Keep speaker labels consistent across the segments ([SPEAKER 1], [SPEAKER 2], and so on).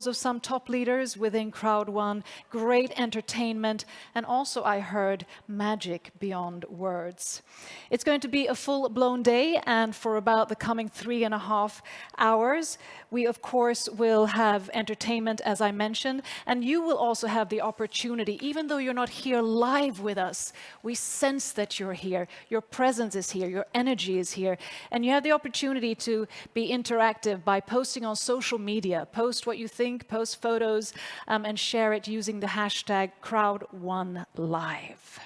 [SPEAKER 1] of some top leaders within Crowd1, great entertainment, and also I heard magic beyond words. It's going to be a full-blown day, and for about the coming 3.5 hours, we of course will have entertainment, as I mentioned, and you will also have the opportunity, even though you're not here live with us, we sense that you're here, your presence is here, your energy is here, and you have the opportunity to be interactive by posting on social media, post what you think, post photos, and share it using the hashtag Crowd1Live.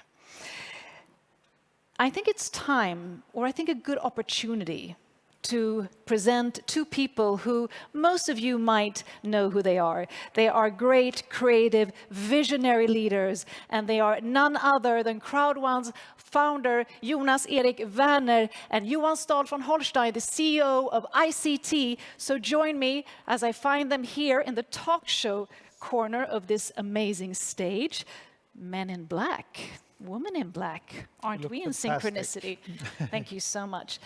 [SPEAKER 1] I think it's time, or I think a good opportunity, to present two people who most of you might know who they are. They are great, creative, visionary leaders, and they are none other than Crowd1's founder, Jonas Werner, and Johan Staël from Holstein, the CEO of ICT. So join me as I find them here in the talk show corner of this amazing stage. Men in black, women in black. Aren't we in synchronicity? Thank you so much.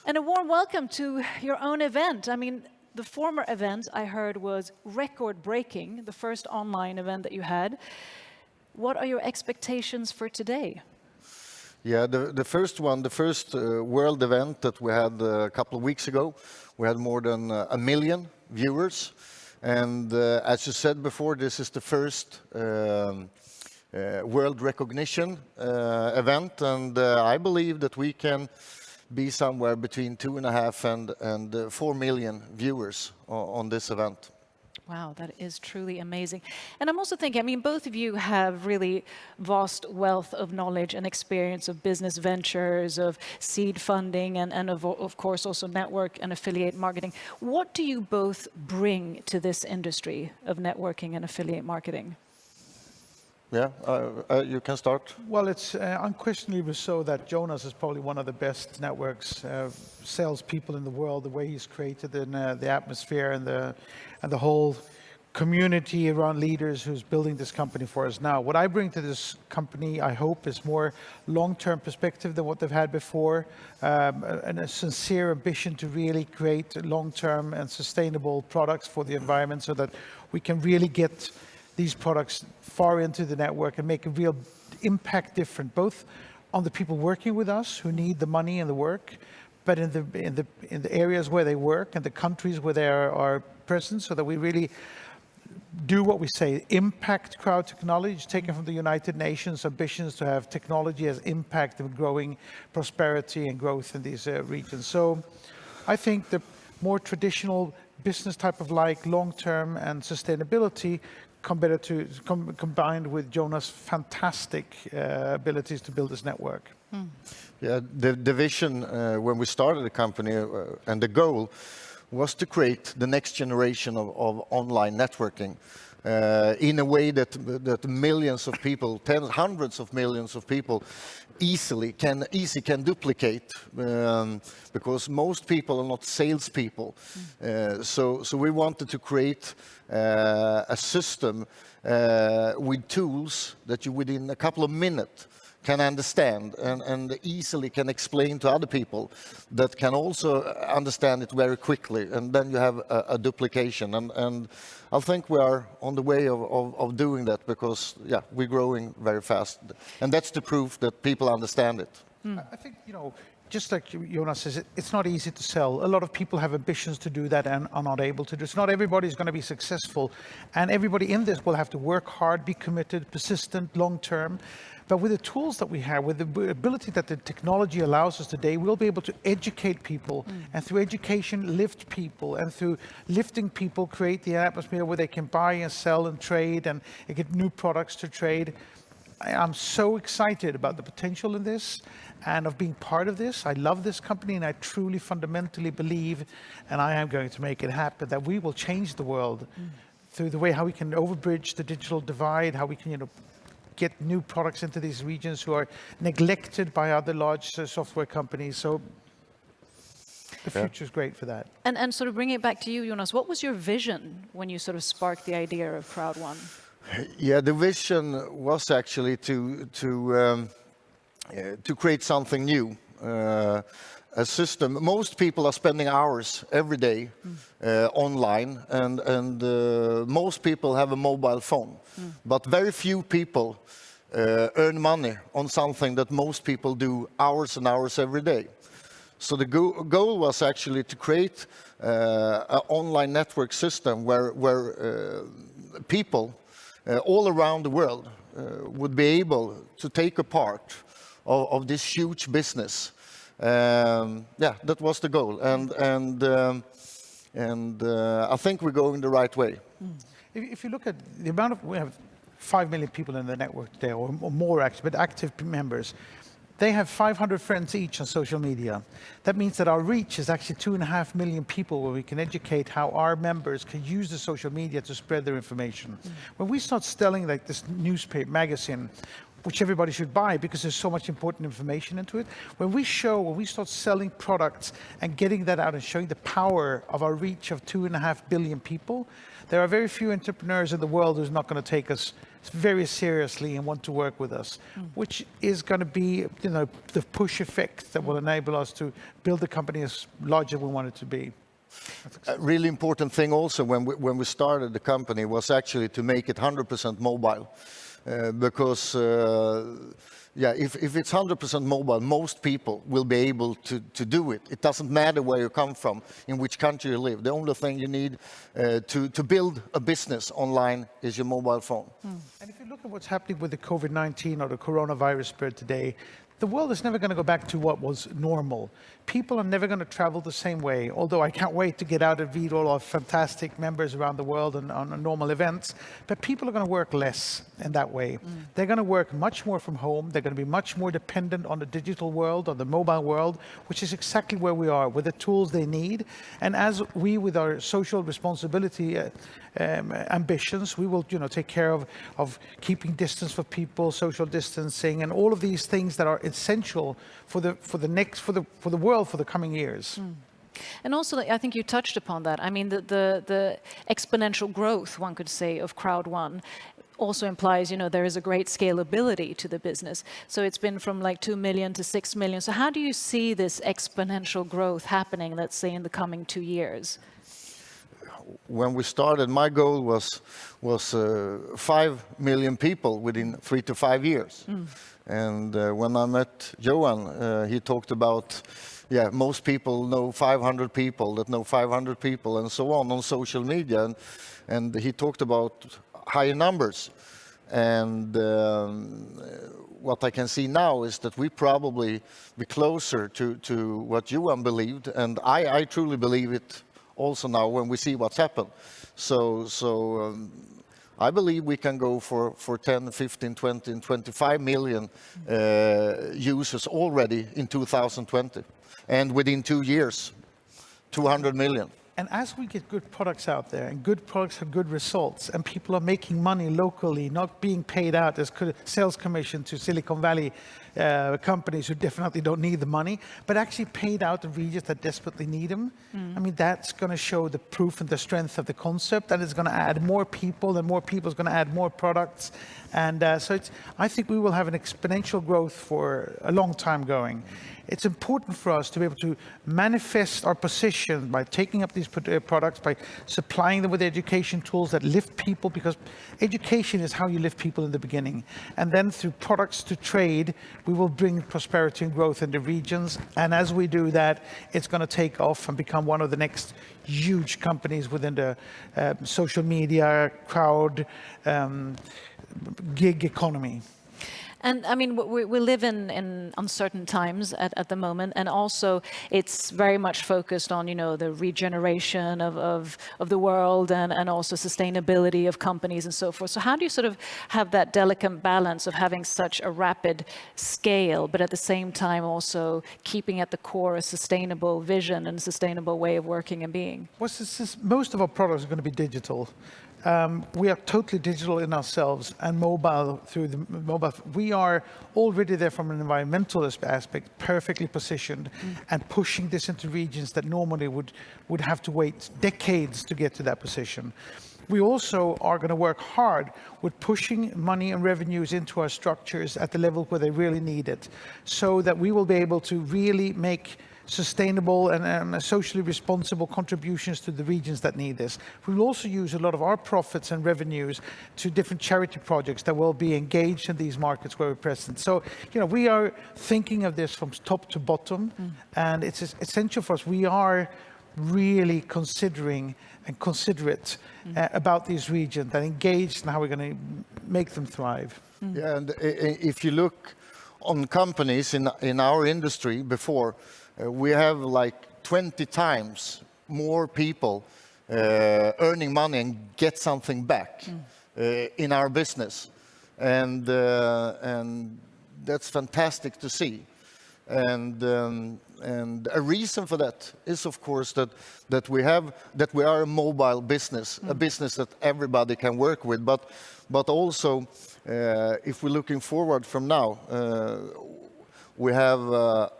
[SPEAKER 1] And a warm welcome to your own event. I mean, the former event I heard was record-breaking, the first online event that you had. What are your expectations for today?
[SPEAKER 2] Yeah, the first world event that we had a couple of weeks ago, we had more than 1 million viewers. And as you said before, this is the first world recognition event. And I believe that we can be somewhere between 2.5 and 4 million viewers on this event.
[SPEAKER 1] Wow, that is truly amazing. And I'm also thinking, I mean, both of you have really vast wealth of knowledge and experience of business ventures, of seed funding, and of course also network and affiliate marketing. What do you both bring to this industry of networking and affiliate marketing?
[SPEAKER 2] Yeah, you can start.
[SPEAKER 3] Well, it's unquestionably so that Jonas is probably one of the best networks salespeople in the world. The way he's created the atmosphere and the whole community around leaders who's building this company for us now. What I bring to this company, I hope, is more long-term perspective than what they've had before, and a sincere ambition to really create long-term and sustainable products for the environment so that we can really get these products far into the network and make a real impact different, both on the people working with us who need the money and the work, but in the areas where they work and the countries where they are present, so that we really do what we say, impact crowd technology, taken from the United Nations ambitions to have technology as impact in growing prosperity and growth in these regions. So I think the more traditional business type of long-term and sustainability combined with Jonas' fantastic abilities to build this network.
[SPEAKER 2] Yeah, the vision when we started the company and the goal was to create the next generation of online networking in a way that millions of people, hundreds of millions of people easily can duplicate, because most people are not salespeople. So we wanted to create a system with tools that you within a couple of minutes can understand and easily can explain to other people that can also understand it very quickly, and then you have a duplication. And I think we are on the way of doing that, because we're growing very fast, and that's the proof that people understand it.
[SPEAKER 3] I think, just like Jonas says, it's not easy to sell. A lot of people have ambitions to do that and are not able to do so. Not everybody is going to be successful, and everybody in this will have to work hard, be committed, persistent, long-term. But with the tools that we have, with the ability that the technology allows us today, we'll be able to educate people, and through education, lift people, and through lifting people, create the atmosphere where they can buy and sell and trade and get new products to trade. I'm so excited about the potential in this and of being part of this. I love this company, and I truly fundamentally believe, and I am going to make it happen, that we will change the world through the way how we can overbridge the digital divide, how we can, get new products into these regions who are neglected by other large software companies. So the future is great for that.
[SPEAKER 1] And sort of bringing it back to you, Jonas, what was your vision when you sort of sparked the idea of Crowd1?
[SPEAKER 2] Yeah, the vision was actually to create something new. a system. Most people are spending hours every day online, and most people have a mobile phone. But very few people earn money on something that most people do hours and hours every day. So the goal was actually to create an online network system where people all around the world would be able to take a part of this huge business. Yeah, that was the goal, and I think we're going the right way.
[SPEAKER 3] If you look at the amount of, we have 5 million people in the network today, or more actually, but active members. They have 500 friends each on social media. That means that our reach is actually 2.5 million people, where we can educate how our members can use the social media to spread their information. When we start selling like this newspaper, magazine, which everybody should buy because there's so much important information into it, when we start selling products and getting that out and showing the power of our reach of 2.5 billion people, there are very few entrepreneurs in the world who's not going to take us very seriously and want to work with us, which is going to be, you know, the push effect that will enable us to build the company as large as we want it to be.
[SPEAKER 2] A really important thing also when we started the company was actually to make it 100% mobile, because yeah, if it's 100% mobile, most people will be able to do it. It doesn't matter where you come from, in which country you live. The only thing you need to build a business online is your mobile phone.
[SPEAKER 3] And if you look at what's happening with the COVID-19 or the coronavirus spread today, the world is never going to go back to what was normal. People are never going to travel the same way, although I can't wait to get out and meet all our fantastic members around the world on normal events. But people are going to work less in that way. They're going to work much more from home. They're going to be much more dependent on the digital world, on the mobile world, which is exactly where we are, with the tools they need. And as we, with our social responsibility ambitions, we will, you know, take care of keeping distance for people, social distancing, and all of these things that are essential for the world for the coming years.
[SPEAKER 1] And also, I think you touched upon that. I mean, the exponential growth, one could say, of Crowd1 also implies, you know, there is a great scalability to the business. So it's been from like 2 million to 6 million. So how do you see this exponential growth happening, let's say, in the coming 2 years?
[SPEAKER 2] When we started, my goal was 5 million people within 3 to 5 years. And when I met Johan, he talked about, yeah, most people know 500 people that know 500 people and so on social media. And he talked about higher numbers. And what I can see now is that we probably be closer to what Johan believed. And I truly believe it also now when we see what's happened. So I believe we can go for 10, 15, 20, and 25 million users already in 2020. And within 2 years, 200 million.
[SPEAKER 3] And as we get good products out there, and good products have good results, and people are making money locally, not being paid out as sales commission to Silicon Valley companies who definitely don't need the money, but actually paid out in regions that desperately need them. I mean, that's going to show the proof and the strength of the concept, and it's going to add more people, and more people is going to add more products. And so I think we will have an exponential growth for a long time going. It's important for us to be able to manifest our position by taking up these products, by supplying them with education tools that lift people, because education is how you lift people in the beginning. And then through products to trade, we will bring prosperity and growth in the regions. And as we do that, it's going to take off and become one of the next huge companies within the social media, crowd, gig economy.
[SPEAKER 1] And I mean, we live in uncertain times at the moment, and also it's very much focused on, you know, the regeneration of the world and also sustainability of companies and so forth. So how do you sort of have that delicate balance of having such a rapid scale, but at the same time also keeping at the core a sustainable vision and a sustainable way of working and being?
[SPEAKER 3] Well, most of our products are going to be digital. We are totally digital in ourselves, and mobile through the mobile. We are already there from an environmental aspect, perfectly positioned, and pushing this into regions that normally would have to wait decades to get to that position. we also are going to work hard with pushing money and revenues into our structures at the level where they really need it, so that we will be able to really make sustainable and socially responsible contributions to the regions that need this. We will also use a lot of our profits and revenues to different charity projects that will be engaged in these markets where we're present. So, we are thinking of this from top to bottom, and it's essential for us. We are really considering and considerate about these regions, and engaged in how we're going to make them thrive.
[SPEAKER 2] Yeah, and if you look on companies in our industry before, we have like 20 times more people earning money and get something back in our business, and that's fantastic to see. And a reason for that is, of course, that we are a mobile business, a business that everybody can work with. But also, if we're looking forward from now, we have a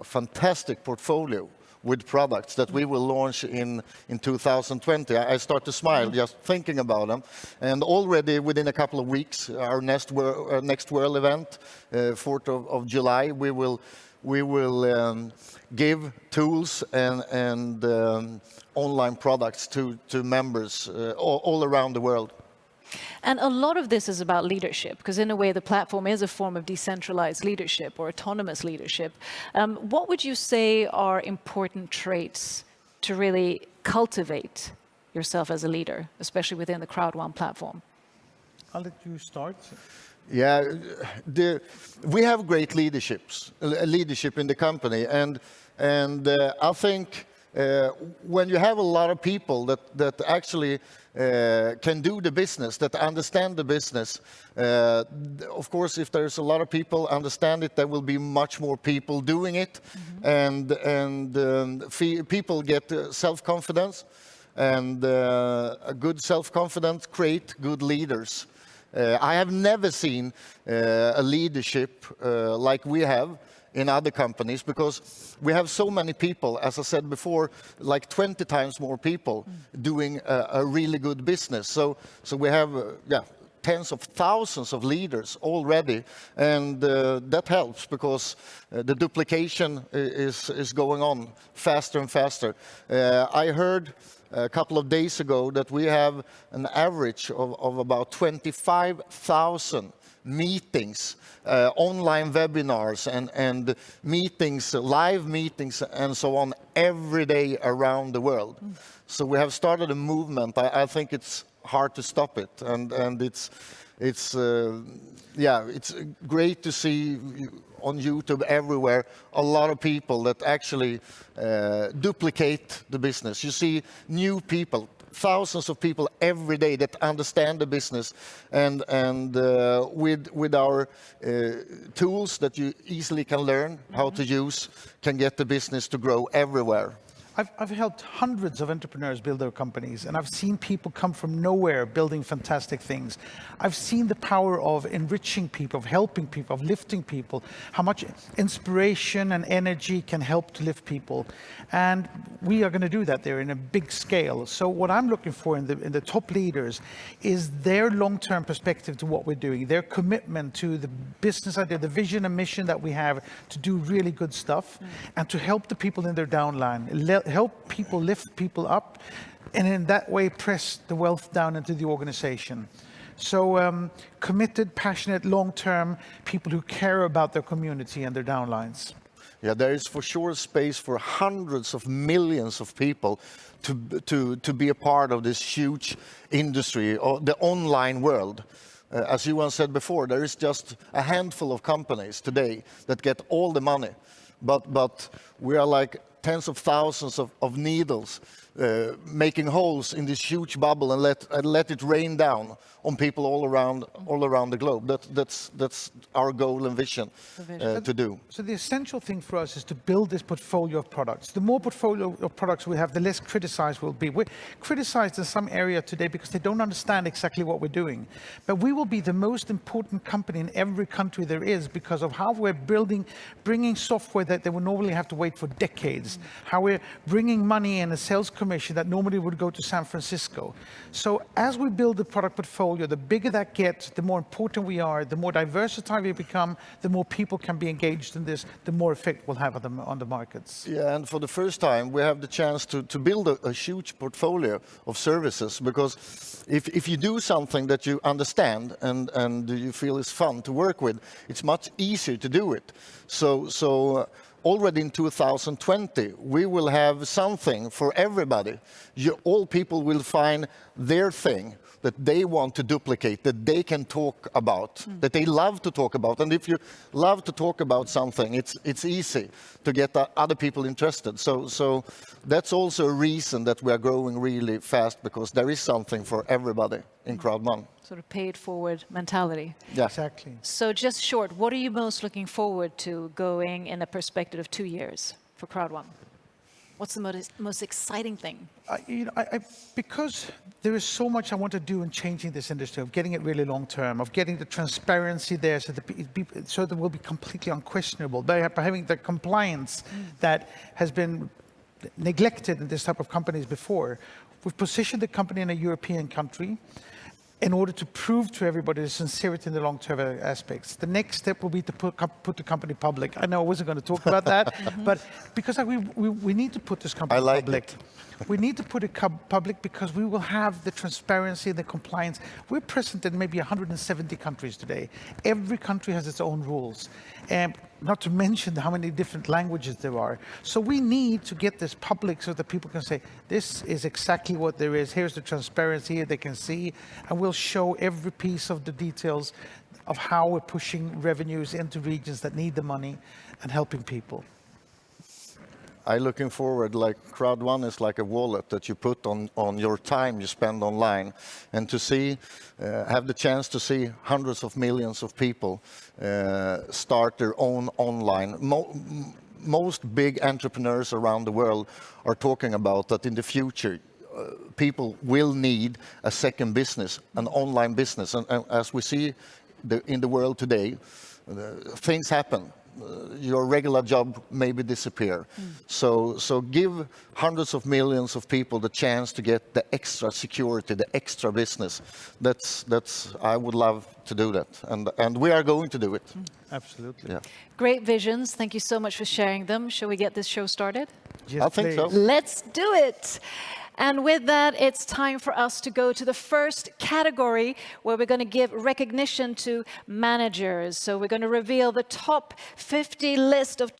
[SPEAKER 2] fantastic portfolio with products that we will launch in 2020. I start to smile just thinking about them. And already within a couple of weeks, our next World event, 4th of July, we will give tools and online products to members all around the world.
[SPEAKER 1] And a lot of this is about leadership, because in a way the platform is a form of decentralized leadership or autonomous leadership. What would you say are important traits to really cultivate yourself as a leader, especially within the Crowd1 platform?
[SPEAKER 3] I'll let you start.
[SPEAKER 2] Yeah, we have great leadership in the company, and I think when you have a lot of people that actually can do the business, that understand the business, of course, if there's a lot of people understand it, there will be much more people doing it, and people get self-confidence, and a good self-confidence create good leaders. I have never seen a leadership like we have in other companies, because we have so many people, as I said before, like 20 times more people doing a really good business. So we have tens of thousands of leaders already, and that helps, because the duplication is going on faster and faster. I heard a couple of days ago that we have an average of about 25,000 meetings, online webinars and meetings, live meetings and so on, every day around the world. So we have started a movement. I think it's hard to stop it, and it's great to see on YouTube everywhere a lot of people that actually duplicate the business. You see new people, thousands of people every day that understand the business, and with our tools that you easily can learn how to use, can get the business to grow everywhere.
[SPEAKER 3] I've helped hundreds of entrepreneurs build their companies, and I've seen people come from nowhere building fantastic things. I've seen the power of enriching people, of helping people, of lifting people, how much inspiration and energy can help to lift people. And we are going to do that there in a big scale. So what I'm looking for in the top leaders is their long-term perspective to what we're doing, their commitment to the business idea, the vision and mission that we have to do really good stuff, and to help the people in their downline, help people, lift people up, and in that way press the wealth down into the organization. So committed, passionate, long-term people who care about their community and their downlines.
[SPEAKER 2] Yeah, there is for sure space for hundreds of millions of people to be a part of this huge industry, or the online world. As Johan said before, there is just a handful of companies today that get all the money, but we are like tens of thousands of needles making holes in this huge bubble and let it rain down on people all around the globe. That's our goal and vision to do.
[SPEAKER 3] So the essential thing for us is to build this portfolio of products. The more portfolio of products we have, the less criticized we'll be. We're criticized in some area today because they don't understand exactly what we're doing. But we will be the most important company in every country there is because of how we're bringing software that they would normally have to wait for decades. How we're bringing money in a sales commission that normally would go to San Francisco. So as we build the product portfolio, the bigger that gets, the more important we are, the more diversified we become, the more people can be engaged in this, the more effect we'll have on the markets.
[SPEAKER 2] Yeah, and for the first time, we have the chance to build a huge portfolio of services, because if you do something that you understand and you feel is fun to work with, it's much easier to do it. So already in 2020, we will have something for everybody. All people will find their thing that they want to duplicate, that they can talk about, that they love to talk about. And if you love to talk about something, it's easy to get other people interested. So that's also a reason that we are growing really fast, because there is something for everybody in Crowd1.
[SPEAKER 1] Sort of paid forward mentality.
[SPEAKER 2] Yeah.
[SPEAKER 3] Exactly.
[SPEAKER 1] So just short, what are you most looking forward to going in a perspective of 2 years for Crowd1? What's the most exciting thing?
[SPEAKER 3] Because there is so much I want to do in changing this industry, of getting it really long term, of getting the transparency there so that it will be completely unquestionable, by having the compliance that has been neglected in this type of companies before. We've positioned the company in a European country in order to prove to everybody the sincerity in the long-term aspects. The next step will be to put the company public. I know I wasn't going to talk about that, but because we need to put this company public. We need to put it public because we will have the transparency and the compliance. We're present in maybe 170 countries today. Every country has its own rules, and not to mention how many different languages there are. So we need to get this public so that people can say, this is exactly what there is. Here's the transparency, here they can see, and we'll show every piece of the details of how we're pushing revenues into regions that need the money and helping people.
[SPEAKER 2] I'm looking forward, like Crowd1 is like a wallet that you put on your time you spend online, and to see, have the chance to see hundreds of millions of people start their own online. Most big entrepreneurs around the world are talking about that in the future, people will need a second business, an online business. And as we see in the world today, things happen. Your regular job maybe disappear. So give hundreds of millions of people the chance to get the extra security, the extra business. That's I would love to do that, and we are going to do it.
[SPEAKER 3] Absolutely.
[SPEAKER 2] Yeah.
[SPEAKER 1] Great visions. Thank you so much for sharing them. Shall we get this show started?
[SPEAKER 3] Yes,
[SPEAKER 2] I think so.
[SPEAKER 1] Let's do it. And with that, it's time for us to go to the first category, where we're going to give recognition to managers. So we're going to reveal the top 50 list of